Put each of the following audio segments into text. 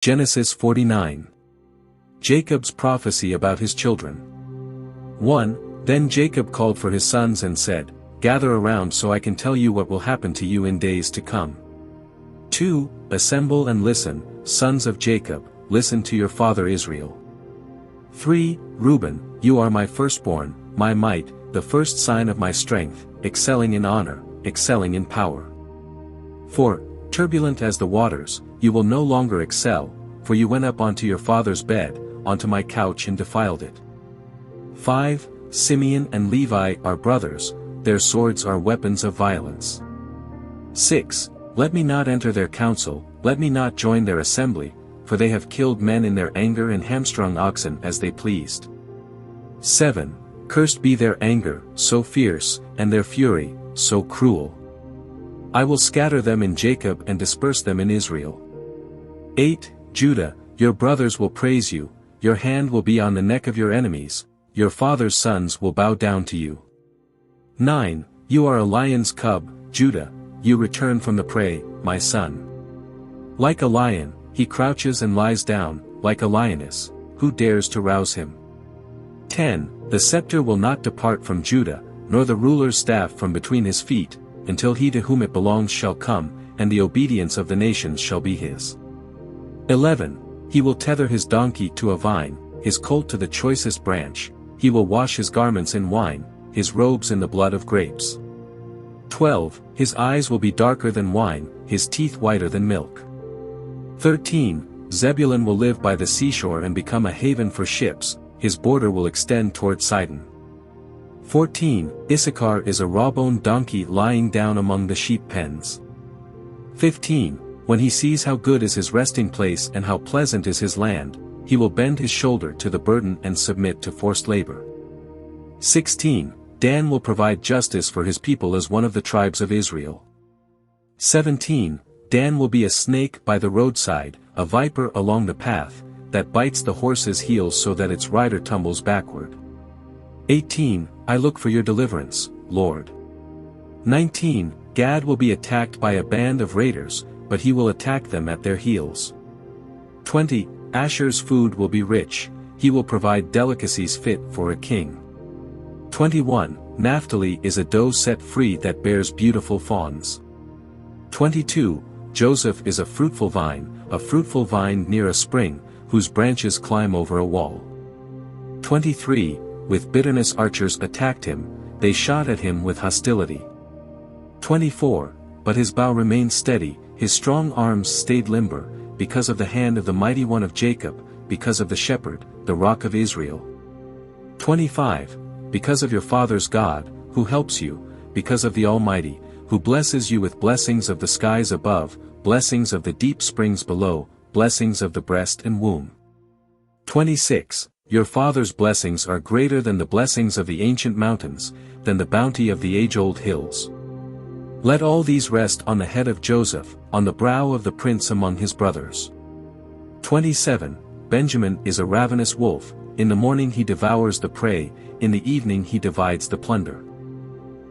Genesis 49. Jacob's prophecy about his children. 1. Then Jacob called for his sons and said, "Gather around so I can tell you what will happen to you in days to come." 2. Assemble and listen, sons of Jacob, listen to your father Israel. 3. Reuben, you are my firstborn, my might, the first sign of my strength, excelling in honor, excelling in power. 4. Turbulent as the waters, you will no longer excel, for you went up onto your father's bed, onto my couch and defiled it. 5. Simeon and Levi are brothers, their swords are weapons of violence. 6. Let me not enter their council, let me not join their assembly, for they have killed men in their anger and hamstrung oxen as they pleased. 7. Cursed be their anger, so fierce, and their fury, so cruel. I will scatter them in Jacob and disperse them in Israel. 8. Judah, your brothers will praise you, your hand will be on the neck of your enemies, your father's sons will bow down to you. 9. You are a lion's cub, Judah, you return from the prey, my son. Like a lion, he crouches and lies down, like a lioness, who dares to rouse him? 10. The scepter will not depart from Judah, nor the ruler's staff from between his feet, until he to whom it belongs shall come, and the obedience of the nations shall be his. 11. He will tether his donkey to a vine, his colt to the choicest branch, he will wash his garments in wine, his robes in the blood of grapes. 12. His eyes will be darker than wine, his teeth whiter than milk. 13. Zebulun will live by the seashore and become a haven for ships, his border will extend toward Sidon. 14. Issachar is a raw-boned donkey lying down among the sheep pens. 15. When he sees how good is his resting place and how pleasant is his land, he will bend his shoulder to the burden and submit to forced labor. 16. Dan will provide justice for his people as one of the tribes of Israel. 17. Dan will be a snake by the roadside, a viper along the path, that bites the horse's heels so that its rider tumbles backward. 18. I look for your deliverance, Lord. 19. Gad will be attacked by a band of raiders, but he will attack them at their heels. 20. Asher's food will be rich, he will provide delicacies fit for a king. 21. Naphtali is a doe set free that bears beautiful fawns. 22. Joseph is a fruitful vine near a spring, whose branches climb over a wall. 23. With bitterness archers attacked him, they shot at him with hostility. 24. But his bow remained steady, his strong arms stayed limber, because of the hand of the mighty one of Jacob, because of the shepherd, the rock of Israel. 25. Because of your father's God, who helps you, because of the Almighty, who blesses you with blessings of the skies above, blessings of the deep springs below, blessings of the breast and womb. 26. Your father's blessings are greater than the blessings of the ancient mountains, than the bounty of the age-old hills. Let all these rest on the head of Joseph, on the brow of the prince among his brothers. 27. Benjamin is a ravenous wolf, in the morning he devours the prey, in the evening he divides the plunder.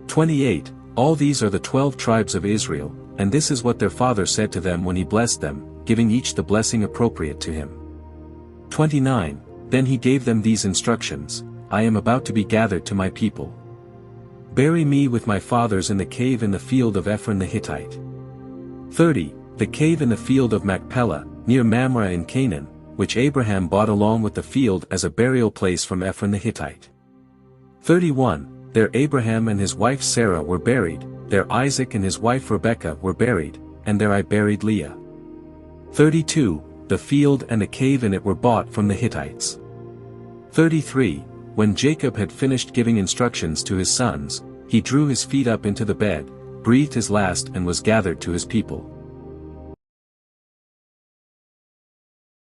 28. All these are the 12 tribes of Israel, and this is what their father said to them when he blessed them, giving each the blessing appropriate to him. 29. Then he gave them these instructions, I am about to be gathered to my people. Bury me with my fathers in the cave in the field of Ephron the Hittite. 30. The cave in the field of Machpelah, near Mamre in Canaan, which Abraham bought along with the field as a burial place from Ephron the Hittite. 31. There Abraham and his wife Sarah were buried, there Isaac and his wife Rebekah were buried, and there I buried Leah. 32. The field and the cave in it were bought from the Hittites. 33. When Jacob had finished giving instructions to his sons, he drew his feet up into the bed, breathed his last and was gathered to his people.